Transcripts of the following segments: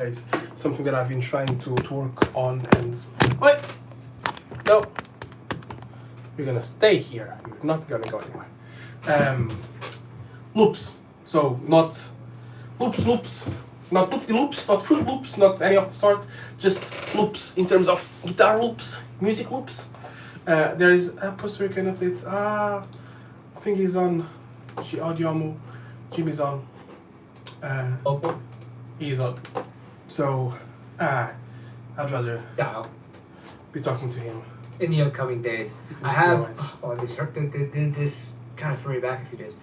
It's something that I've been trying to work on. And wait, no, you're gonna stay here. You're not gonna go anywhere. Loops. So not loops, not loop de loops, not Fruit Loops, not any of the sort. Just loops in terms of guitar loops, music loops. There is a Puerto Rican update. I think he's on Audiomo. Jimmy's on. Opal? He's on. So, I'd rather Dial. be talking to him. In the upcoming days. This is I have. alright. Oh, this kind of threw me back a few days.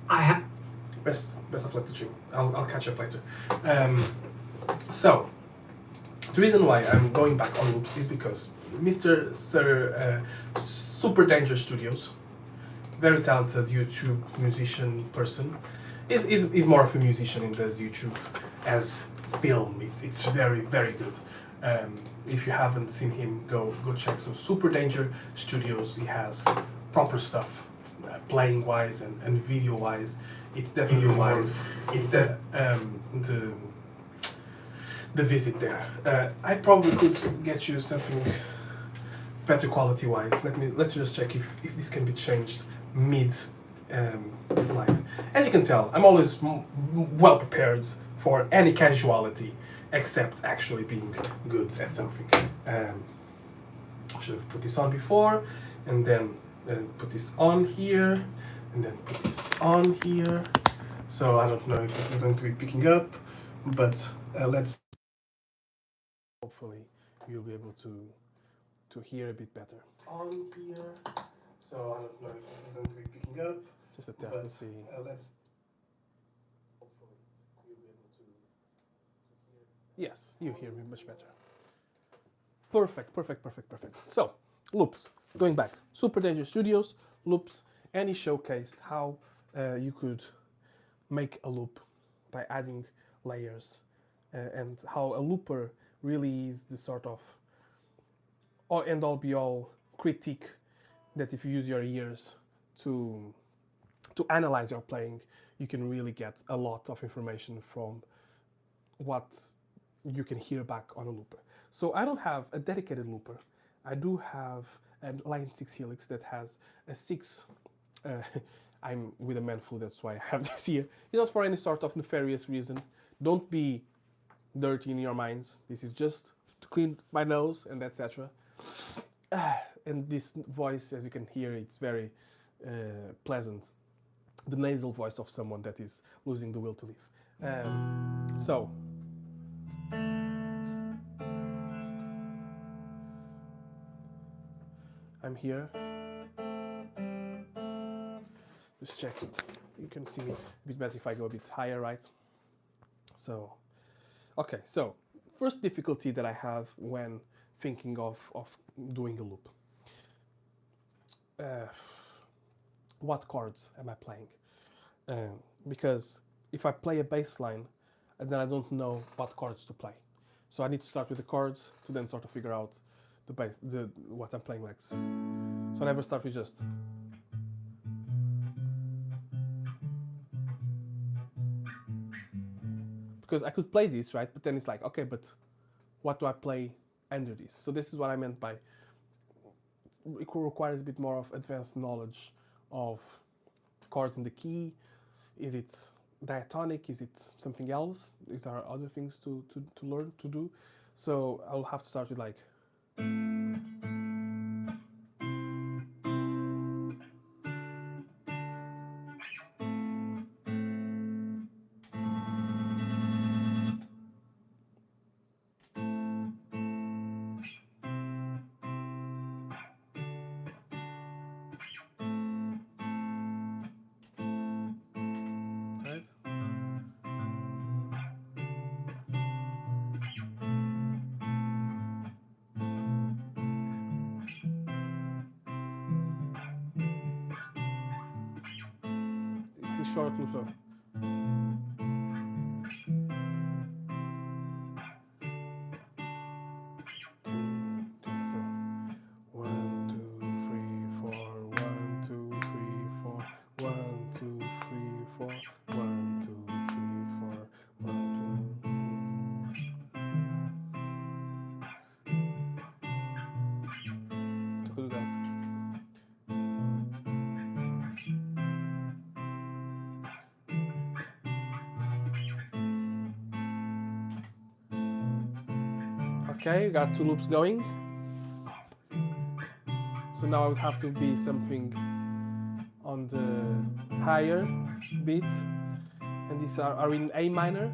I have. Best of luck to you. I'll catch up later. So, the reason why I'm going back on loops is because Mr. Sir Super Danger Studios, very talented YouTube musician person, is more of a musician and does YouTube as film. It's very good. If you haven't seen him, go check. So Super Danger Studios, he has proper stuff, playing wise and video wise. It's definitely the visit there. I probably could get you something better quality wise. Let's just check if this can be changed mid life. As you can tell, I'm always well prepared for any casuality except actually being good at something. I should have put this on before and then put this on here and then put this on here. So I don't know if this is going to be picking up, but let's hopefully you'll be able to hear a bit better. On here. So I don't know if this is going to be picking up. Just a test to see. Let's hopefully you'll be able to hear. Yes, you hear me much better. Perfect. So, loops. Going back, Super Danger Studios, loops, and he showcased how you could make a loop by adding layers and how a looper really is the sort of end all be all critique that if you use your ears to analyze your playing, you can really get a lot of information from what you can hear back on a looper. So I don't have a dedicated looper. I do have a Line 6 Helix that has a 6. I'm with a man flu, that's why I have this here. It's not for any sort of nefarious reason. Don't be dirty in your minds. This is just to clean my nose and etc. And this voice, as you can hear, it's very pleasant. The nasal voice of someone that is losing the will to live. So, I'm here. Just check. You can see me a bit better if I go a bit higher, right? So, okay. So, first difficulty that I have when thinking of doing a loop. What chords am I playing? Because if I play a bass line, then I don't know what chords to play. So I need to start with the chords to then sort of figure out the bass, what I'm playing next. So I never start with just. Because I could play this, right? But then it's like, okay, but what do I play under this? So this is what I meant by it requires a bit more of advanced knowledge of chords in the key. Is it diatonic? Is it something else? Is there other things to learn to do? So I'll have to start with like. Right? It's a short loop, so. One, two, three, four. 1, 2, 3, 4. 1, 2, 3, 4. 1, 2, 3, 4. 1, 2. Okay, got 2 loops going. So now it would have to be something on the higher beat, and these are in A minor.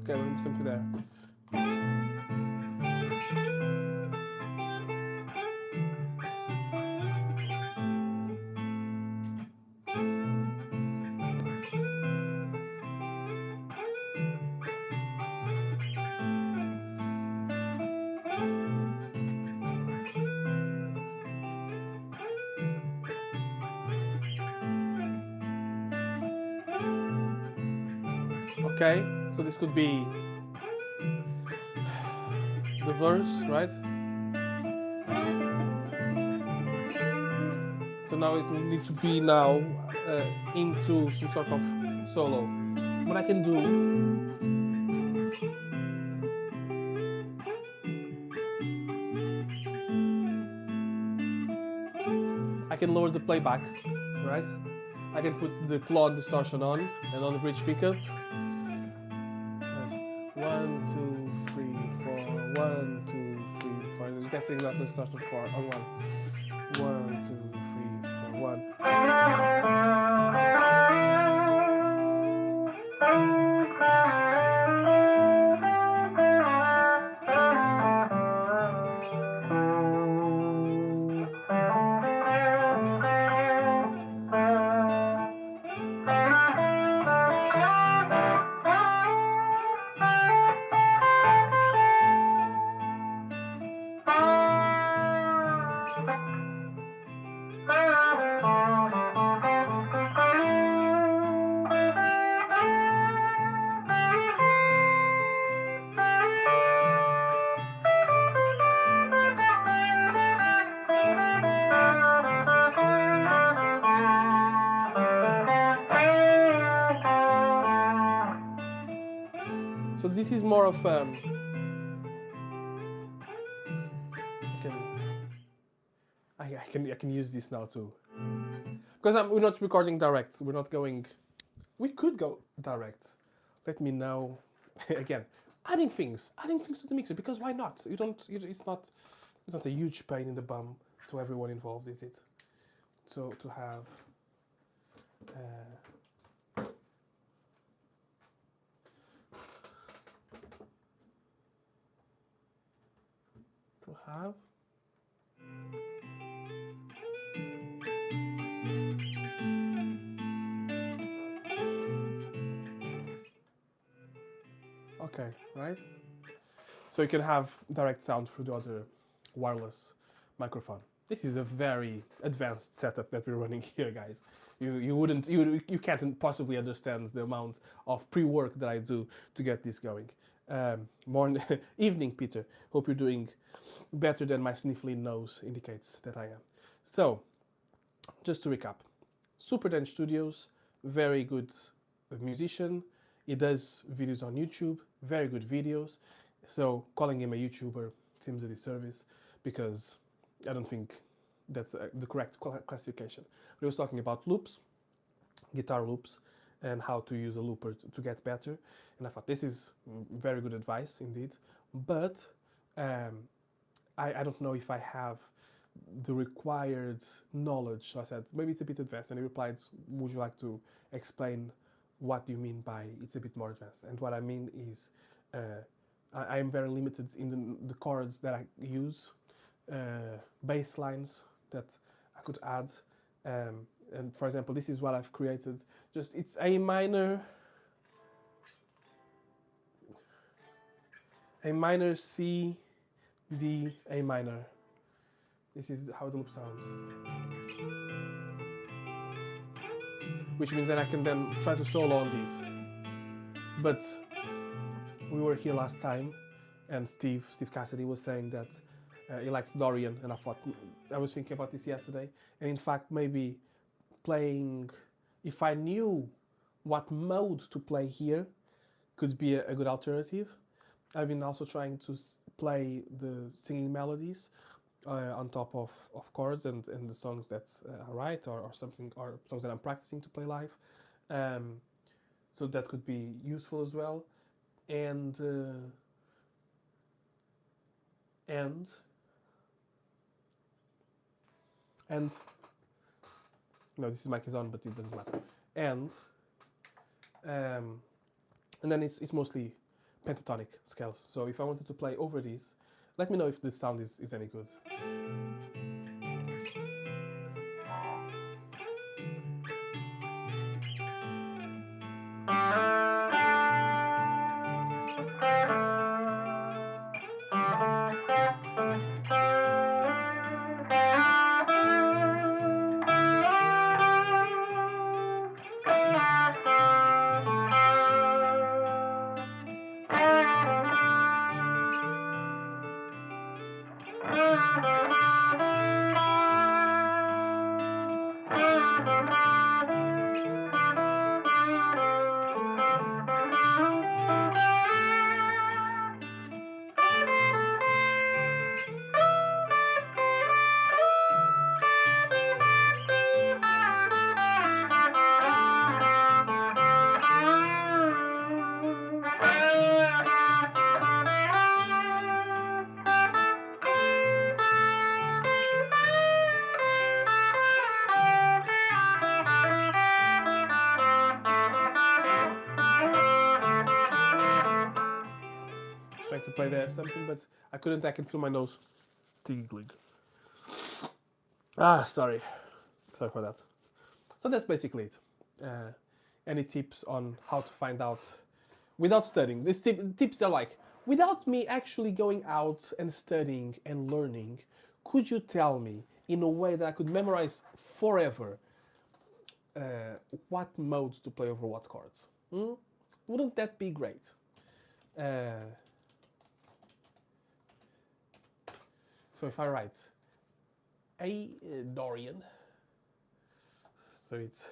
Okay, we'll do something there. Okay, so this could be the verse, right? So now it will need to be now into some sort of solo. What I can do, I can lower the playback, right? I can put the Claude distortion on, and on the bridge pickup. 1, 2, 3, 4. 1, 2, 3, 4. I'm guessing not the distortion 4 on 1. 1, 2, 3, 4, 1. So this is more of I can use this now too, because we're not recording direct. We're not going. We could go direct. Let me know again. Adding things to the mixer, because why not? It's not a huge pain in the bum to everyone involved, is it? So to have. To have. Okay, right? So you can have direct sound through the other wireless microphone. This is a very advanced setup that we're running here, guys. You can't possibly understand the amount of pre-work that I do to get this going. Evening, Peter. Hope you're doing better than my sniffly nose indicates that I am. So, just to recap, Super Dance Studios, very good musician. He does videos on YouTube, very good videos. So calling him a YouTuber seems a disservice, because I don't think that's the correct classification. But he was talking about loops, guitar loops, and how to use a looper to get better. And I thought this is very good advice indeed. But I don't know if I have the required knowledge. So I said, maybe it's a bit advanced. And he replied, would you like to explain what do you mean by it's a bit more advanced? And what I mean is I am very limited in the chords that I use, bass lines that I could add. And for example, this is what I've created. Just it's A minor, C, D, A minor. This is how the loop sounds. Which means that I can then try to solo on these. But we were here last time, and Steve Cassidy was saying that he likes Dorian, and I was thinking about this yesterday, and in fact maybe playing, if I knew what mode to play here, could be a good alternative. I've been also trying to play the singing melodies on top of chords and the songs that I write or something or songs that I'm practicing to play live. Um, so that could be useful as well. And and and no, this mic is on, but it doesn't matter. Um, and then it's mostly pentatonic scales. So if I wanted to play over these, let me know if this sound is any good. Trying to play there something, but I couldn't. I can feel my nose tingling. Sorry for that. So that's basically it. Any tips on how to find out without studying? These tips are like, without me actually going out and studying and learning, could you tell me in a way that I could memorize forever what modes to play over what chords? Wouldn't that be great? So if I write A Dorian, so it's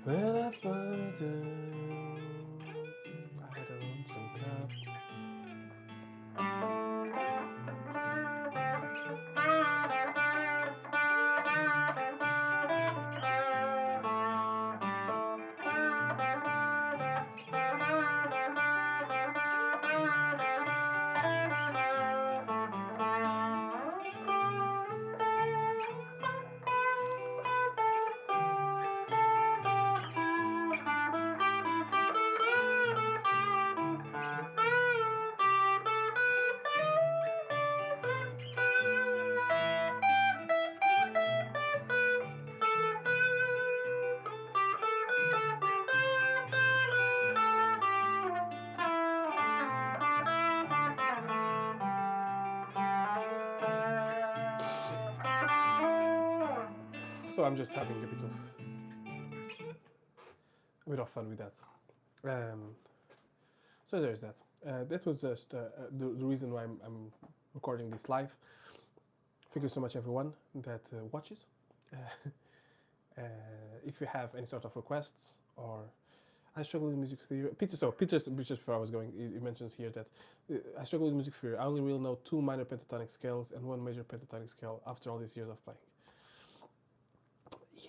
when I fall down, I don't wake up. So I'm just having a bit of fun with that. So there's that. That was just the reason why I'm recording this live. Thank you so much, everyone that watches. If you have any sort of requests or I struggle with music theory. Peter, just before I was going, he mentions here that I struggle with music theory. I only really know 2 minor pentatonic scales and 1 major pentatonic scale after all these years of playing.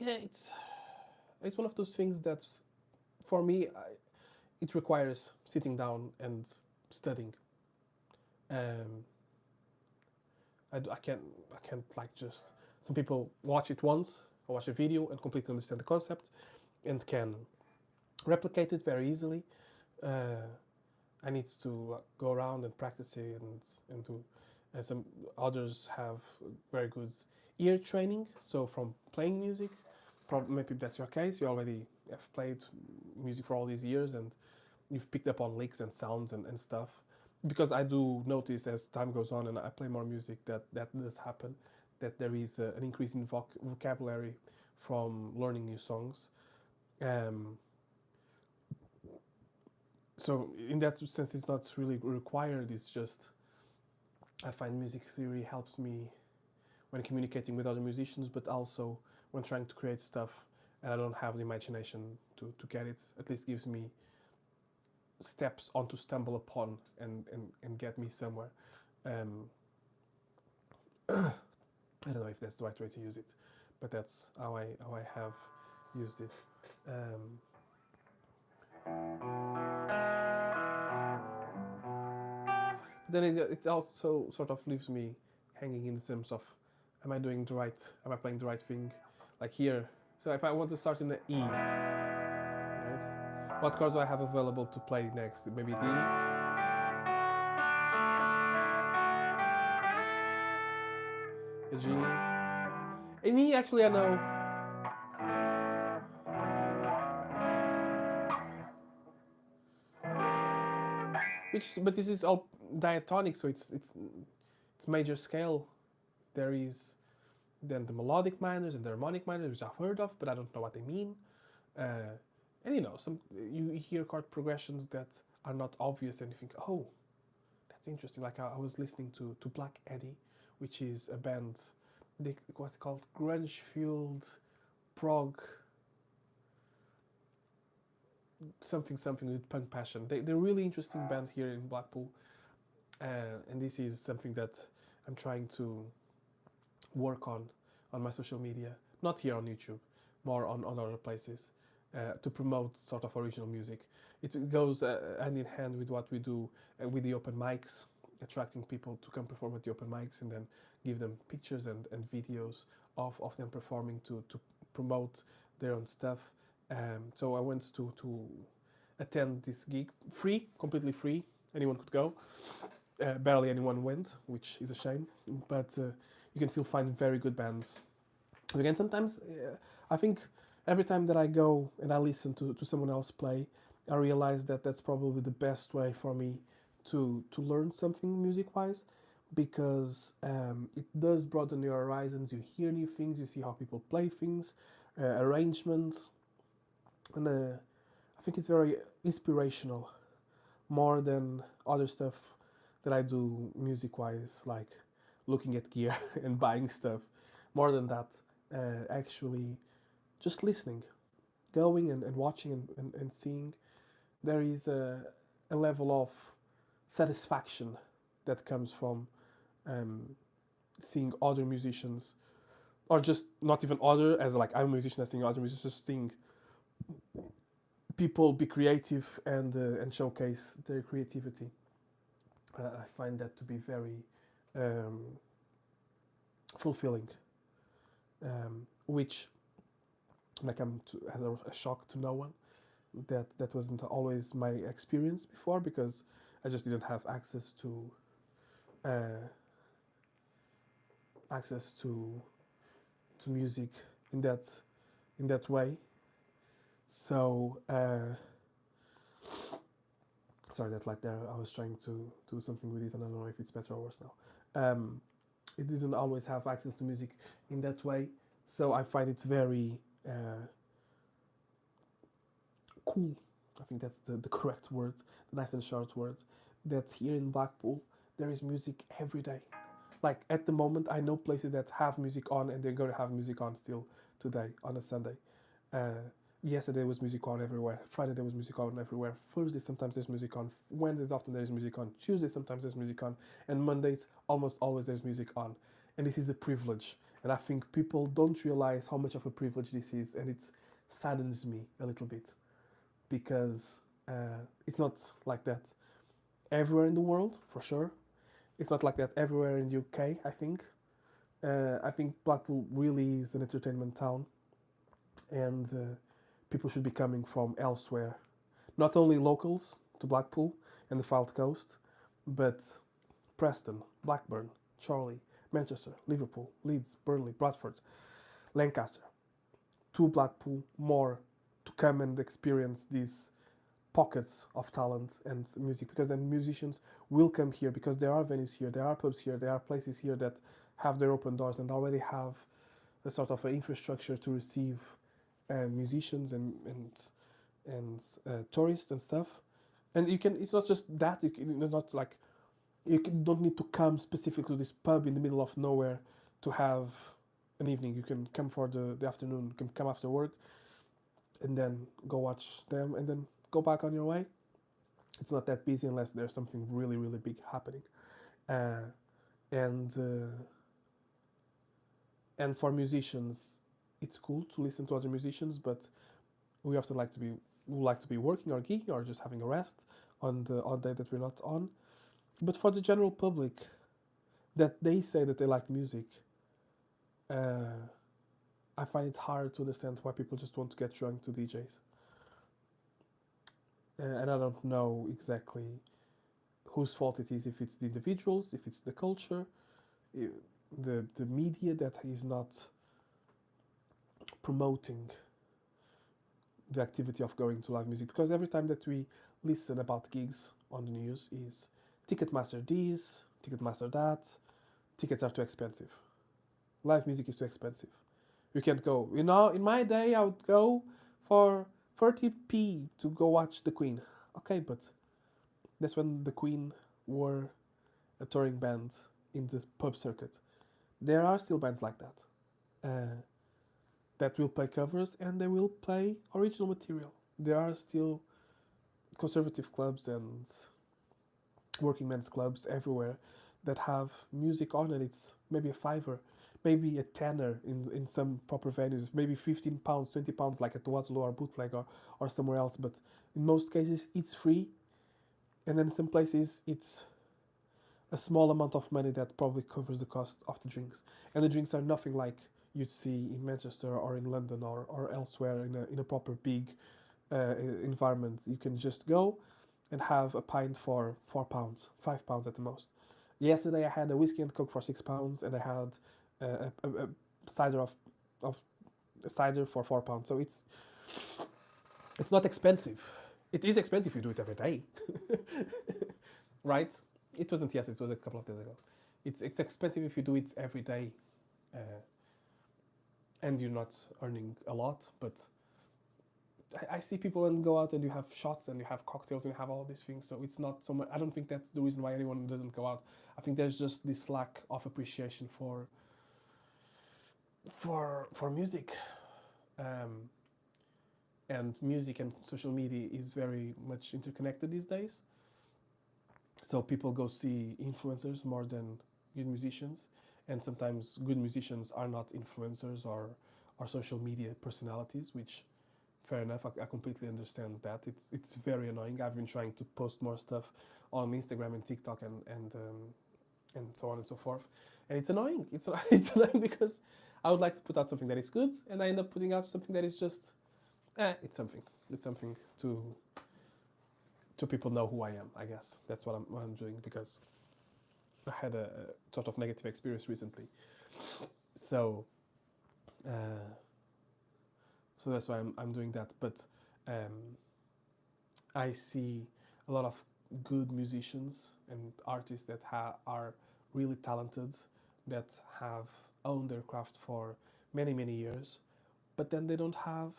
Yeah, it's one of those things that for me, it requires sitting down and studying. Um, I can't like just some people watch it once or watch a video and completely understand the concept and can replicate it very easily. Uh, I need to go around and practice it and do. And some others have very good ear training. So from playing music, probably maybe that's your case. You already have played music for all these years and you've picked up on licks and sounds and stuff. Because I do notice as time goes on and I play more music that does happen, that there is an increase in vocabulary from learning new songs. Um, so in that sense, it's not really required. It's just I find music theory helps me when communicating with other musicians, but also when trying to create stuff and I don't have the imagination to get it. At least gives me steps on to stumble upon and get me somewhere. Um, I don't know if that's the right way to use it, but that's how I have used it. Um, then it also sort of leaves me hanging in the sense of, am I playing the right thing? Like here, so if I want to start in the E, right? What chords do I have available to play next? Maybe D, a G. In E, actually, I know. But this is all diatonic, so it's major scale. There is then the melodic minors and the harmonic minors, which I've heard of, but I don't know what they mean. Uh, and some you hear chord progressions that are not obvious, and you think, oh, that's interesting. Like I was listening to Black Eddie, which is a band, what's it called, grunge fueled prog something with punk passion. They're a really interesting band here in Blackpool, and this is something that I'm trying to work on my social media, not here on YouTube, more on other places, to promote sort of original music. It goes hand in hand with what we do with the open mics, attracting people to come perform at the open mics and then give them pictures and videos of them performing to promote their own stuff. So I went to attend this gig, free, completely free. Anyone could go. Barely anyone went, which is a shame. But you can still find very good bands. And again, sometimes I think every time that I go and I listen to someone else play, I realize that that's probably the best way for me to learn something music-wise, because it does broaden your horizons. You hear new things, you see how people play things, arrangements, and I think it's very inspirational, more than other stuff that I do music-wise, like looking at gear and buying stuff. More than that, actually just listening, going and watching and seeing, there is a level of satisfaction that comes from seeing other musicians, or just not even other, as like I'm a musician, I seeing other musicians, just seeing people be creative and showcase their creativity. I find that to be very fulfilling, which like as a shock to no one. That wasn't always my experience before, because I just didn't have uh, access to music in that way. So sorry that like there I was trying to do something with it and I don't know if it's better or worse now. It didn't always have access to music in that way, so I find it very cool. I think that's the correct word, the nice and short word, that here in Blackpool there is music every day. Like at the moment, I know places that have music on and they're going to have music on still today on a Sunday. Yesterday was music on everywhere. Friday there was music on everywhere. Thursday sometimes there's music on. Wednesdays often there's music on. Tuesday sometimes there's music on. And Mondays almost always there's music on. And this is a privilege. And I think people don't realize how much of a privilege this is, and it saddens me a little bit. because it's not like that everywhere in the world, for sure. It's not like that everywhere in the UK, I think. I think Blackpool really is an entertainment town, and people should be coming from elsewhere. Not only locals to Blackpool and the Fylde Coast, but Preston, Blackburn, Chorley, Manchester, Liverpool, Leeds, Burnley, Bradford, Lancaster, to Blackpool more to come and experience these pockets of talent and music, because then musicians will come here because there are venues here, there are pubs here, there are places here that have their open doors and already have a sort of infrastructure to receive musicians and tourists and stuff. And you can, it's not just that, it's not like don't need to come specifically to this pub in the middle of nowhere to have an evening. You can come for the afternoon, you can come after work and then go watch them and then go back on your way. It's not that busy unless there's something really, really big happening. Uh, and for musicians, it's cool to listen to other musicians, but we often like to be working or gigging or just having a rest on the odd day that we're not on. But for the general public, that they say that they like music, I find it hard to understand why people just want to get drunk to DJs. And I don't know exactly whose fault it is, if it's the individuals, if it's the culture, the media that is not promoting the activity of going to live music. Because every time that we listen about gigs on the news is Ticketmaster this, Ticketmaster that, tickets are too expensive. Live music is too expensive. You can't go. You know, in my day, I would go for 30p to go watch the Queen. Okay, but that's when the Queen were a touring band in the pub circuit. There are still bands like that that will play covers and they will play original material. There are still conservative clubs and working men's clubs everywhere that have music on, and it's maybe a fiver, maybe a tenner in some proper venues, maybe £15, £20 like at Waterloo or Bootleg or somewhere else, but in most cases it's free, and then in some places it's a small amount of money that probably covers the cost of the drinks. And the drinks are nothing like you'd see in Manchester or in London or elsewhere in a proper big environment. You can just go and have a pint for £4, £5 at the most. Yesterday I had a whiskey and coke for £6, and I had a cider of cider for £4. So it's not expensive. It is expensive if you do it every day, right? It wasn't yesterday. It was a couple of days ago. It's expensive if you do it every day, and you're not earning a lot. But I see people and go out and you have shots and you have cocktails and you have all these things. So it's not so much. I don't think that's the reason why anyone doesn't go out. I think there's just this lack of appreciation for music, and music and social media is very much interconnected these days. So people go see influencers more than good musicians, and sometimes good musicians are not influencers or social media personalities, which fair enough. I completely understand that. It's very annoying. I've been trying to post more stuff on Instagram and TikTok and so on and so forth, and it's annoying. It's it's annoying because I would like to put out something that is good, and I end up putting out something that is just it's something. It's something to people know who I am. I guess that's what I'm doing, because I had a sort of negative experience recently. So so that's why I'm doing that. But I see a lot of good musicians and artists that are really talented, that have owned their craft for many, many years, but then they don't have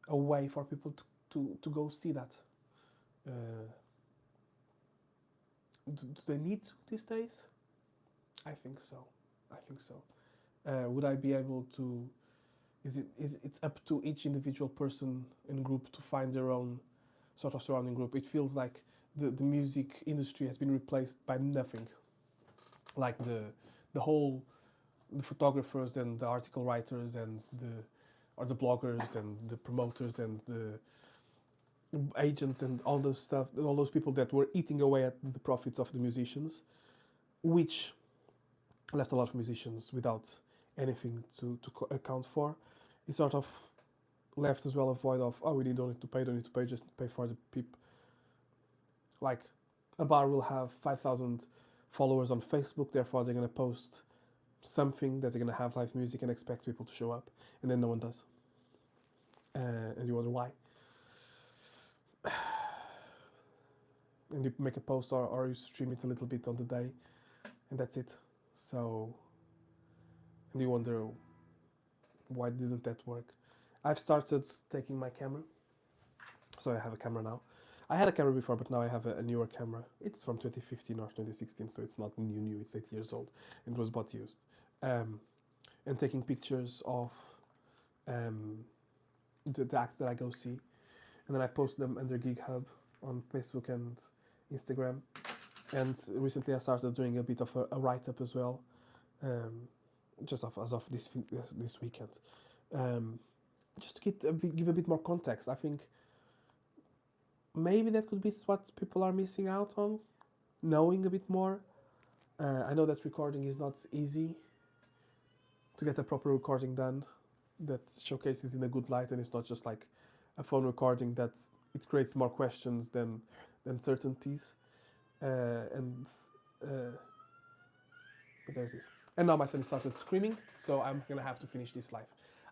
a way for people to go see that. Do they need to these days? I think so. I think so. Would I be able to? It's up to each individual person and group to find their own sort of surrounding group. It feels like the music industry has been replaced by nothing. Like the photographers and the article writers and or the bloggers and the promoters and the agents and all those stuff, all those people that were eating away at the profits of the musicians, which left a lot of musicians without anything to account for. It sort of left as well a void of, oh, we don't need to pay, just pay for the people. Like, a bar will have 5,000 followers on Facebook, therefore they're going to post something that they're going to have live music and expect people to show up, and then no one does. And you wonder why. And you make a post or you stream it a little bit on the day, and that's it. So, and you wonder, why didn't that work? I've started taking my camera, so I have a camera now. I had a camera before, but now I have a newer camera. It's from 2015 or 2016, so it's not new, it's 8 years old, and it was bought used. And taking pictures of the acts that I go see, and then I post them under Gig Hub on Facebook and Instagram. And recently I started doing a bit of a write-up as well, just as of this weekend, just to give a bit more context. I think maybe that could be what people are missing out on, knowing a bit more. I know that recording is not easy, to get a proper recording done that showcases in a good light, and it's not just like a phone recording that it creates more questions than certainties. But there it is. And now my son started screaming, so I'm gonna have to finish this live.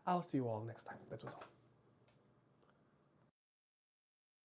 I'll see you all next time. That was all.